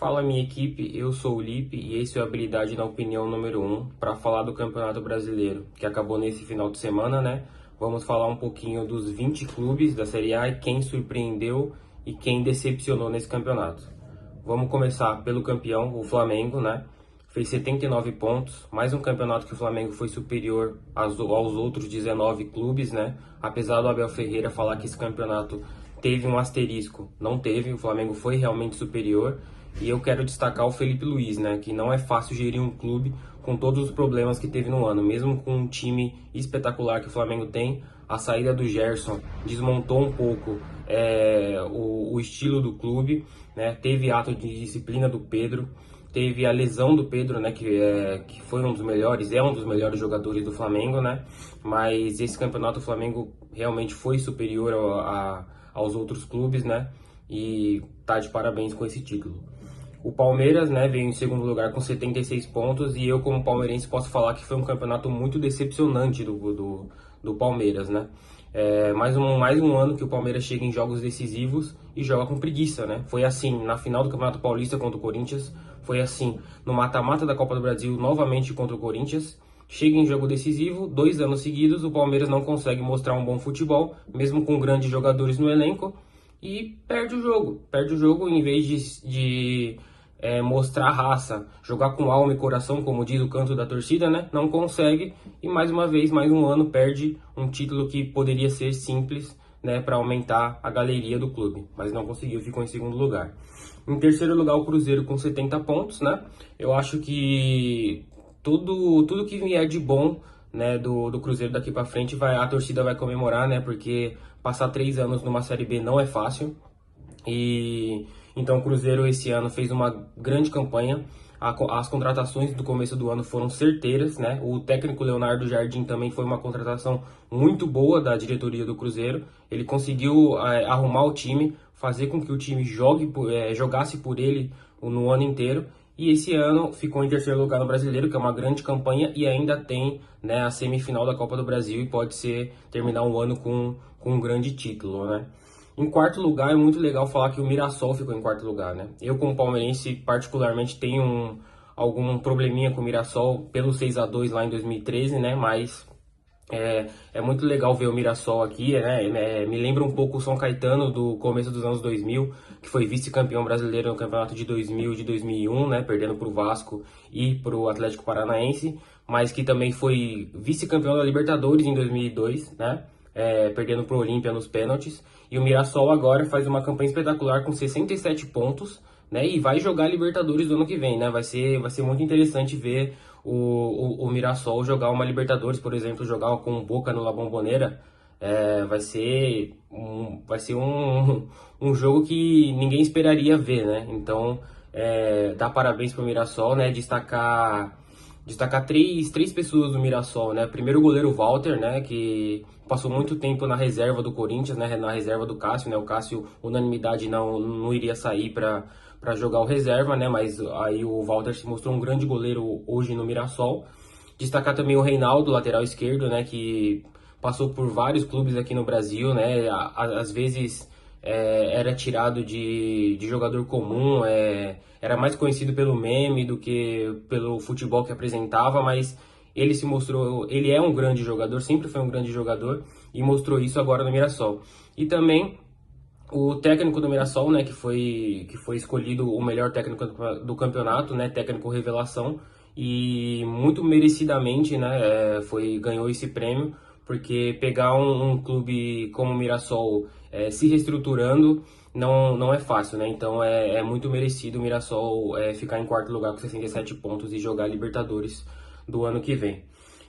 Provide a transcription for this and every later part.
Fala minha equipe, eu sou o Lipe e esse é o Habilidade na Opinião número 1 para falar do Campeonato Brasileiro, que acabou nesse final de semana, né? Vamos falar um pouquinho dos 20 clubes da Série A e quem surpreendeu e quem decepcionou nesse campeonato. Vamos começar pelo campeão, o Flamengo, né? Fez 79 pontos, mais um campeonato que o Flamengo foi superior aos outros 19 clubes, né? Apesar do Abel Ferreira falar que esse campeonato teve um asterisco, não teve, o Flamengo foi realmente superior. E eu quero destacar o Felipe Luiz, né? Que não é fácil gerir um clube com todos os problemas que teve no ano. Mesmo com um time espetacular que o Flamengo tem, a saída do Gerson desmontou um pouco o estilo do clube, né? Teve ato de disciplina do Pedro, teve a lesão do Pedro, né? Que foi um dos melhores, é um dos melhores jogadores do Flamengo, né? Mas esse campeonato o Flamengo realmente foi superior aos outros clubes, né? E tá de parabéns com esse título. O Palmeiras, né, veio em segundo lugar com 76 pontos e eu, como palmeirense, posso falar que foi um campeonato muito decepcionante do Palmeiras, né? Mais um ano que o Palmeiras chega em jogos decisivos e joga com preguiça, né? Foi assim na final do Campeonato Paulista contra o Corinthians, foi assim no mata-mata da Copa do Brasil novamente contra o Corinthians. Chega em jogo decisivo, 2 anos seguidos, o Palmeiras não consegue mostrar um bom futebol, mesmo com grandes jogadores no elenco, e perde o jogo em vez de mostrar raça, jogar com alma e coração, como diz o canto da torcida, né? Não consegue e mais uma vez, mais um ano, perde um título que poderia ser simples, né? Para aumentar a galeria do clube, mas não conseguiu, ficou em segundo lugar. Em terceiro lugar, o Cruzeiro com 70 pontos, né? Eu acho que tudo que vier de bom, né, do Cruzeiro daqui para frente, a torcida vai comemorar, né? Porque passar 3 anos numa Série B não é fácil. E então o Cruzeiro esse ano fez uma grande campanha. As contratações do começo do ano foram certeiras, né? O técnico Leonardo Jardim também foi uma contratação muito boa da diretoria do Cruzeiro. Ele conseguiu arrumar o time, fazer com que o time jogasse por ele no ano inteiro. E esse ano ficou em terceiro lugar no Brasileiro, que é uma grande campanha, e ainda tem, né, a semifinal da Copa do Brasil e pode terminar o ano com um grande título, né? Em quarto lugar, é muito legal falar que o Mirassol ficou em quarto lugar, né? Eu, como palmeirense, particularmente tenho algum probleminha com o Mirassol pelo 6-2 lá em 2013, né? Mas é muito legal ver o Mirassol aqui, né? Me lembra um pouco o São Caetano do começo dos anos 2000, que foi vice-campeão brasileiro no campeonato de 2000 e de 2001, né? Perdendo para o Vasco e para o Atlético Paranaense, mas que também foi vice-campeão da Libertadores em 2002, né? Perdendo para o Olímpia nos pênaltis. E o Mirassol agora faz uma campanha espetacular com 67 pontos, né? E vai jogar Libertadores do ano que vem, né? Vai ser muito interessante ver o Mirassol jogar uma Libertadores, por exemplo, jogar com o Boca no La Bombonera. Vai ser um jogo que ninguém esperaria ver, né? Então, dar parabéns para o Mirassol, né? Destacar três pessoas do Mirassol, né? Primeiro o goleiro Walter, né? Que passou muito tempo na reserva do Corinthians, né? Na reserva do Cássio, né? O Cássio, unanimidade, não iria sair para jogar o reserva, né? Mas aí o Walter se mostrou um grande goleiro hoje no Mirassol. Destacar também o Reinaldo, lateral esquerdo, né? Que passou por vários clubes aqui no Brasil, né? Às vezes era tirado de jogador comum, era mais conhecido pelo meme do que pelo futebol que apresentava, mas ele é um grande jogador, sempre foi um grande jogador e mostrou isso agora no Mirassol. E também o técnico do Mirassol, né, que foi escolhido o melhor técnico do campeonato, né, técnico revelação, e muito merecidamente, né, ganhou esse prêmio, porque pegar um clube como o Mirassol se reestruturando não é fácil, né? Então é muito merecido o Mirassol ficar em quarto lugar com 67 pontos e jogar Libertadores do ano que vem.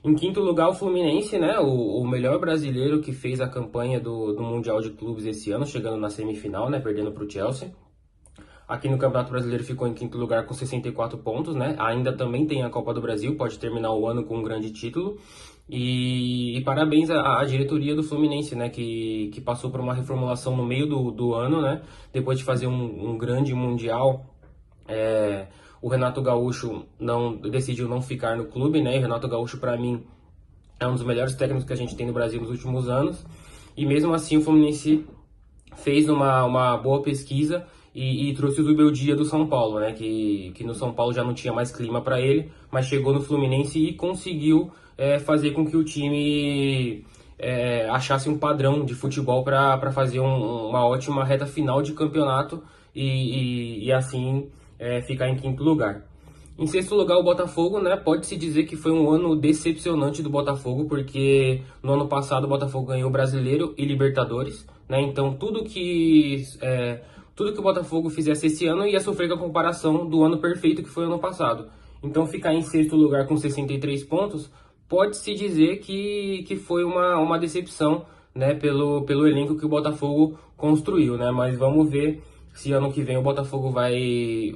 Em quinto lugar, o Fluminense, né? O melhor brasileiro que fez a campanha do Mundial de Clubes esse ano, chegando na semifinal, né? Perdendo para o Chelsea. Aqui no Campeonato Brasileiro ficou em quinto lugar com 64 pontos, né? Ainda também tem a Copa do Brasil, pode terminar o ano com um grande título. E parabéns à diretoria do Fluminense, né? Que passou por uma reformulação no meio do ano, né? Depois de fazer um grande Mundial. O Renato Gaúcho decidiu não ficar no clube, né? E o Renato Gaúcho, para mim, é um dos melhores técnicos que a gente tem no Brasil nos últimos anos. E mesmo assim, o Fluminense fez uma boa pesquisa e trouxe o Zubeldia do São Paulo, né? Que no São Paulo já não tinha mais clima para ele, mas chegou no Fluminense e conseguiu fazer com que o time achasse um padrão de futebol para fazer uma ótima reta final de campeonato e assim ficar em quinto lugar. Em sexto lugar, o Botafogo, né? Pode-se dizer que foi um ano decepcionante do Botafogo, porque no ano passado o Botafogo ganhou Brasileiro e Libertadores, né? Então tudo que o Botafogo fizesse esse ano ia sofrer com a comparação do ano perfeito que foi o ano passado. Então ficar em sexto lugar com 63 pontos, pode-se dizer que foi uma decepção, né? Pelo elenco que o Botafogo construiu, né? Mas vamos ver se ano que vem o Botafogo vai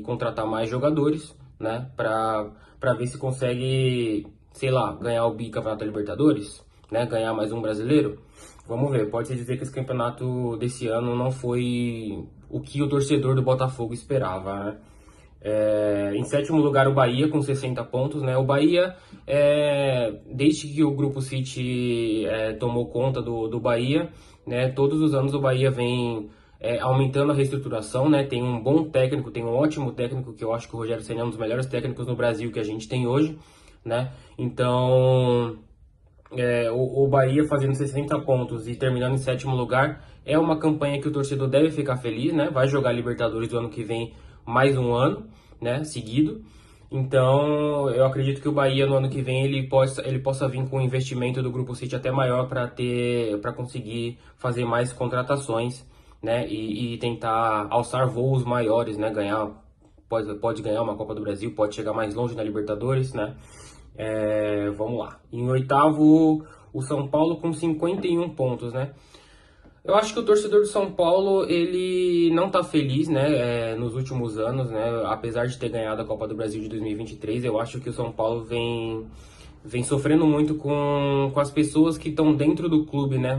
contratar mais jogadores, né? Para ver se consegue, sei lá, ganhar o bicampeonato da Libertadores, né? Ganhar mais um brasileiro. Vamos ver, pode-se dizer que esse campeonato desse ano não foi o que o torcedor do Botafogo esperava, né? Em sétimo lugar, o Bahia com 60 pontos, né? O Bahia, desde que o Grupo City tomou conta do Bahia, né? Todos os anos o Bahia vem aumentando a reestruturação, né? Tem um bom técnico, tem um ótimo técnico, que eu acho que o Rogério Ceni é um dos melhores técnicos no Brasil que a gente tem hoje, né? Então, o Bahia fazendo 60 pontos e terminando em sétimo lugar é uma campanha que o torcedor deve ficar feliz, né? Vai jogar Libertadores do ano que vem mais um ano, né? Seguido. Então, eu acredito que o Bahia no ano que vem ele possa vir com um investimento do Grupo City até maior para conseguir fazer mais contratações, né? E tentar alçar voos maiores, né? Pode ganhar uma Copa do Brasil, pode chegar mais longe na Libertadores, né? Vamos lá. Em oitavo, o São Paulo com 51 pontos, né? Eu acho que o torcedor do São Paulo, ele não tá feliz, né, nos últimos anos, né, apesar de ter ganhado a Copa do Brasil de 2023, eu acho que o São Paulo vem sofrendo muito com as pessoas que estão dentro do clube, né,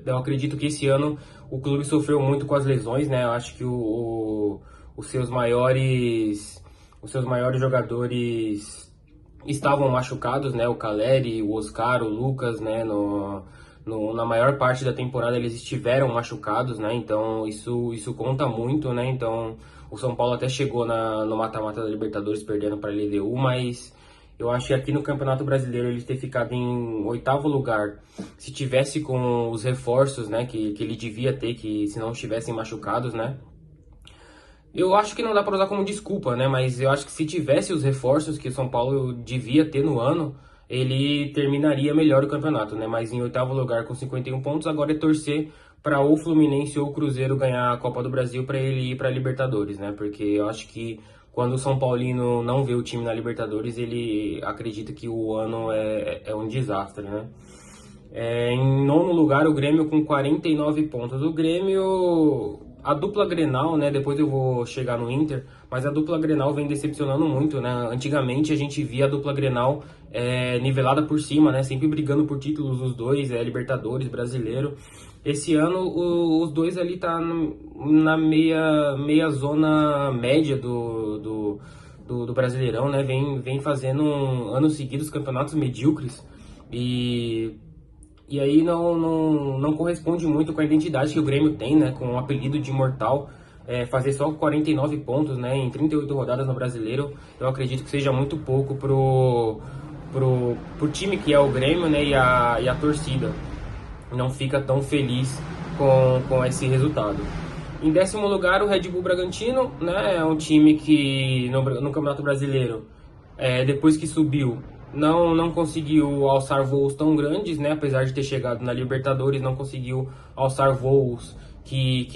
eu acredito que esse ano o clube sofreu muito com as lesões, né, eu acho que os seus maiores jogadores estavam machucados, né, o Caleri, o Oscar, o Lucas, né, na maior parte da temporada eles estiveram machucados, né? Então isso conta muito, né? Então o São Paulo até chegou no mata-mata da Libertadores perdendo para a LDU, mas eu acho que aqui no Campeonato Brasileiro ele ter ficado em oitavo lugar, se tivesse com os reforços, né? Que ele devia ter, que se não estivessem machucados, né? Eu acho que não dá para usar como desculpa, né? Mas eu acho que se tivesse os reforços que o São Paulo devia ter no ano, ele terminaria melhor o campeonato, né? Mas em oitavo lugar com 51 pontos, agora é torcer para o Fluminense ou o Cruzeiro ganhar a Copa do Brasil para ele ir para a Libertadores, né? Porque eu acho que quando o São Paulino não vê o time na Libertadores, ele acredita que o ano é um desastre, né? Em nono lugar, o Grêmio com 49 pontos. O Grêmio, a dupla Grenal, né? Depois eu vou chegar no Inter, mas a dupla Grenal vem decepcionando muito, né? Antigamente a gente via a dupla Grenal nivelada por cima, né? Sempre brigando por títulos os dois, Libertadores, Brasileiro. Esse ano os dois ali tá na meia zona média do Brasileirão, né? Vem fazendo anos seguidos campeonatos medíocres e aí não corresponde muito com a identidade que o Grêmio tem, né? Com o apelido de imortal. Fazer só 49 pontos, né? Em 38 rodadas no Brasileiro, eu acredito que seja muito pouco pro time que é o Grêmio, né? E a torcida não fica tão feliz com esse resultado. Em décimo lugar, o Red Bull Bragantino, né? É um time que no Campeonato Brasileiro, depois que subiu, não conseguiu alçar voos tão grandes, né? Apesar de ter chegado na Libertadores, não conseguiu alçar voos que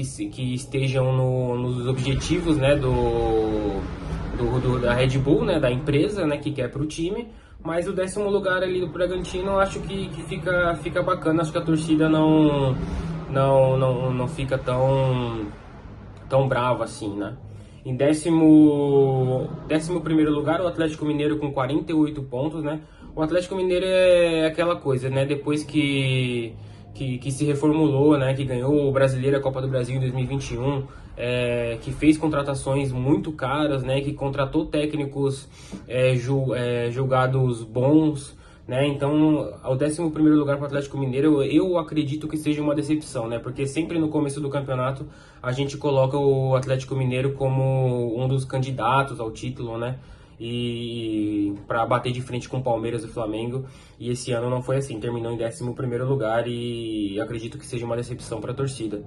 estejam nos objetivos, né? Da Red Bull, né? Da empresa, né? Que quer para o time. Mas o décimo lugar ali do Bragantino, eu acho que fica bacana. Acho que a torcida não fica tão brava assim, né? Em décimo primeiro lugar, o Atlético Mineiro com 48 pontos, né? O Atlético Mineiro é aquela coisa, né? Depois que se reformulou, né? Que ganhou o Brasileiro, a Copa do Brasil em 2021, que fez contratações muito caras, né? Que contratou técnicos julgados bons, né? Então, ao 11º lugar para o Atlético Mineiro, eu acredito que seja uma decepção, né? Porque sempre no começo do campeonato a gente coloca o Atlético Mineiro como um dos candidatos ao título, né? E para bater de frente com o Palmeiras e o Flamengo. E esse ano não foi assim, terminou em 11º lugar e acredito que seja uma decepção para a torcida.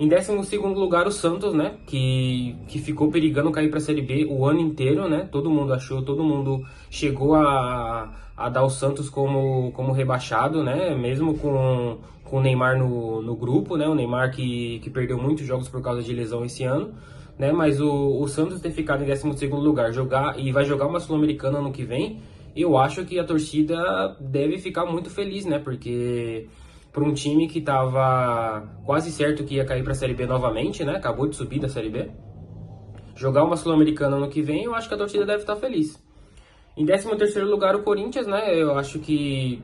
Em 12º lugar, o Santos, né? Que ficou perigando cair para a Série B o ano inteiro, né? Todo mundo achou, todo mundo chegou a dar o Santos como rebaixado, né? Mesmo com o Neymar no grupo, né? O Neymar que perdeu muitos jogos por causa de lesão esse ano, né? Mas o Santos ter ficado em 12º lugar e vai jogar uma Sul-Americana ano que vem, eu acho que a torcida deve ficar muito feliz, né? Porque para um time que estava quase certo que ia cair para a Série B novamente, né? Acabou de subir da Série B. Jogar uma Sul-Americana ano que vem, eu acho que a torcida deve estar feliz. Em 13º lugar, o Corinthians, né? Eu acho que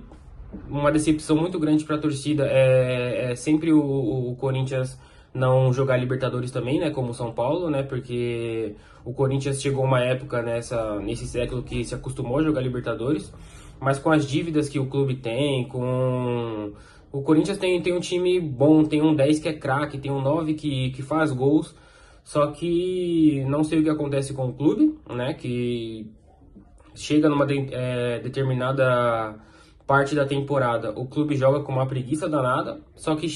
uma decepção muito grande para a torcida é sempre o Corinthians não jogar Libertadores também, né? Como o São Paulo, né? Porque o Corinthians chegou uma época nesse século que se acostumou a jogar Libertadores, mas com as dívidas que o clube tem, com o Corinthians tem um time bom, tem um 10 que é craque, tem um 9 que faz gols, só que não sei o que acontece com o clube, né? Que chega numa determinada parte da temporada, o clube joga com uma preguiça danada, só que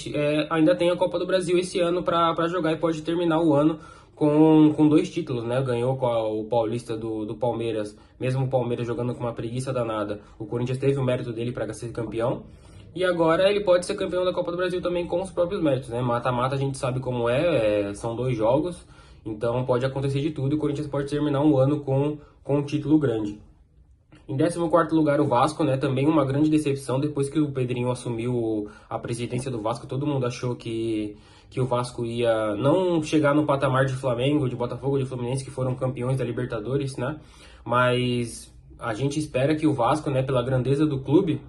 ainda tem a Copa do Brasil esse ano para jogar e pode terminar o ano com 2 títulos, né? Ganhou com o Paulista do Palmeiras, mesmo o Palmeiras jogando com uma preguiça danada, o Corinthians teve o mérito dele para ser campeão. E agora ele pode ser campeão da Copa do Brasil também com os próprios méritos, né? Mata-mata a gente sabe como são 2 jogos, então pode acontecer de tudo e o Corinthians pode terminar um ano com um título grande. Em 14º lugar, o Vasco, né? Também uma grande decepção. Depois que o Pedrinho assumiu a presidência do Vasco, todo mundo achou que o Vasco ia não chegar no patamar de Flamengo, de Botafogo, de Fluminense, que foram campeões da Libertadores, né? Mas a gente espera que o Vasco, né, pela grandeza do clube,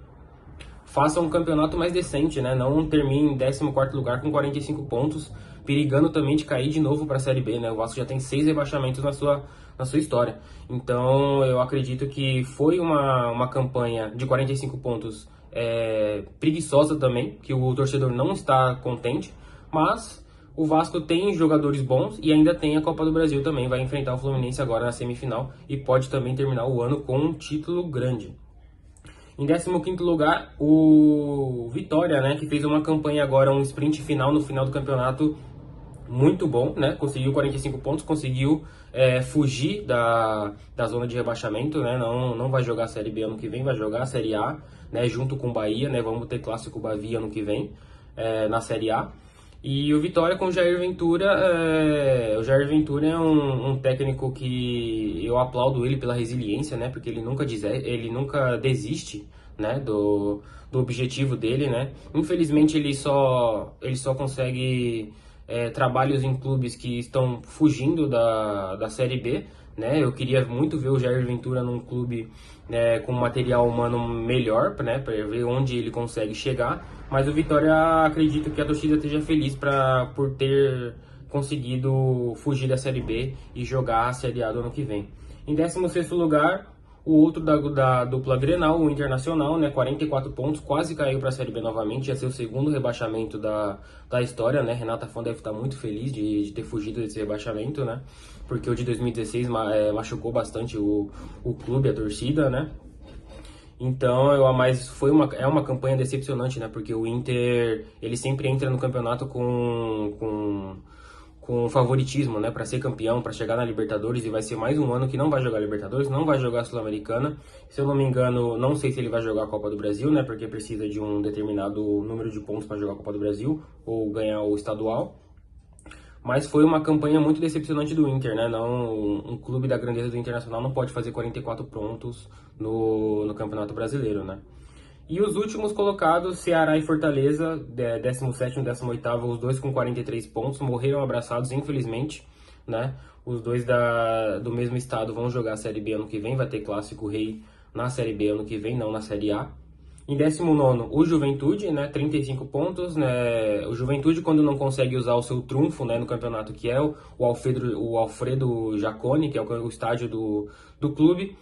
faça um campeonato mais decente, né? Não termine em 14º lugar com 45 pontos, perigando também de cair de novo para a Série B, né? O Vasco já tem 6 rebaixamentos na sua história. Então, eu acredito que foi uma campanha de 45 pontos preguiçosa também, que o torcedor não está contente, mas o Vasco tem jogadores bons e ainda tem a Copa do Brasil também, vai enfrentar o Fluminense agora na semifinal e pode também terminar o ano com um título grande. Em 15º lugar, o Vitória, né, que fez uma campanha agora, um sprint final no final do campeonato muito bom, né? Conseguiu 45 pontos, conseguiu fugir da zona de rebaixamento, né? Não vai jogar a Série B ano que vem, vai jogar a Série A, né? Junto com o Bahia, né? Vamos ter Clássico Bavi ano que vem na Série A. E o Vitória com o Jair Ventura, o Jair Ventura é um técnico que eu aplaudo ele pela resiliência, né? Porque ele nunca desiste, né? Do objetivo dele, né? Infelizmente ele só consegue trabalhos em clubes que estão fugindo da Série B, né? Eu queria muito ver o Jair Ventura num clube com material humano melhor, né? Para ver onde ele consegue chegar. Mas o Vitória, acredito que a torcida esteja feliz por ter conseguido fugir da Série B e jogar a Série A do ano que vem. Em 16º lugar, o outro da dupla Grenal, o Internacional, né, 44 pontos, quase caiu para a Série B novamente, ia ser o segundo rebaixamento da história, né? Renata Fã deve estar muito feliz de ter fugido desse rebaixamento, né? Porque o de 2016 machucou bastante o clube, a torcida, né? Então, é uma campanha decepcionante, né? Porque o Inter, ele sempre entra no campeonato com favoritismo, né? Para ser campeão, para chegar na Libertadores, e vai ser mais um ano que não vai jogar Libertadores, não vai jogar Sul-Americana. Se eu não me engano, não sei se ele vai jogar a Copa do Brasil, né? Porque precisa de um determinado número de pontos para jogar a Copa do Brasil ou ganhar o estadual. Mas foi uma campanha muito decepcionante do Inter, né? Um clube da grandeza do Internacional não pode fazer 44 pontos no Campeonato Brasileiro, né? E os últimos colocados, Ceará e Fortaleza, 17º e 18º, os dois com 43 pontos, morreram abraçados, infelizmente, né? Os dois do mesmo estado vão jogar a Série B ano que vem, vai ter Clássico Rei na Série B ano que vem, não na Série A. Em 19º, o Juventude, né, 35 pontos, né, o Juventude quando não consegue usar o seu trunfo, né, no campeonato, que é o Alfredo Jaconi, que é o estádio do clube,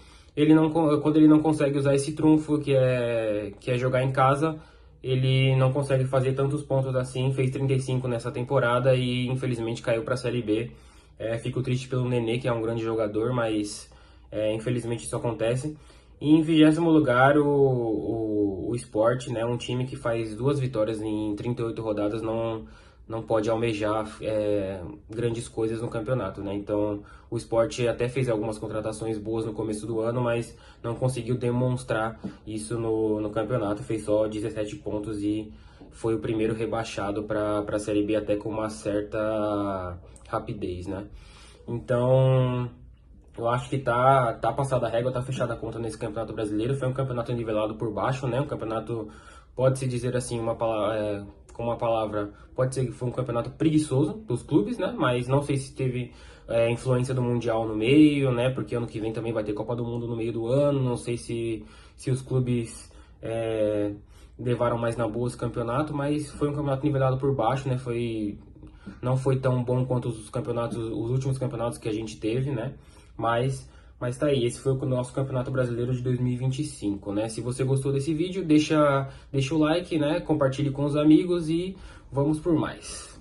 quando ele não consegue usar esse trunfo que é jogar em casa, ele não consegue fazer tantos pontos assim. Fez 35 nessa temporada e infelizmente caiu para a Série B. Fico triste pelo Nenê, que é um grande jogador, mas infelizmente isso acontece. E em 20º lugar, o Sport, né, um time que faz 2 vitórias em 38 rodadas, não pode almejar grandes coisas no campeonato, né? Então, o Sport até fez algumas contratações boas no começo do ano, mas não conseguiu demonstrar isso no campeonato. Fez só 17 pontos e foi o primeiro rebaixado para a Série B até com uma certa rapidez, né? Então, eu acho que tá passada a régua, tá fechada a conta nesse Campeonato Brasileiro. Foi um campeonato nivelado por baixo, né? Um campeonato, pode-se dizer assim, com uma palavra, pode ser que foi um campeonato preguiçoso dos clubes, né? Mas não sei se teve influência do Mundial no meio, né? Porque ano que vem também vai ter Copa do Mundo no meio do ano. Não sei se os clubes levaram mais na boa esse campeonato, mas foi um campeonato nivelado por baixo, né? Não foi tão bom quanto os últimos campeonatos que a gente teve, né? Mas tá aí, esse foi o nosso Campeonato Brasileiro de 2025, né? Se você gostou desse vídeo, deixa o like, né? Compartilhe com os amigos e vamos por mais.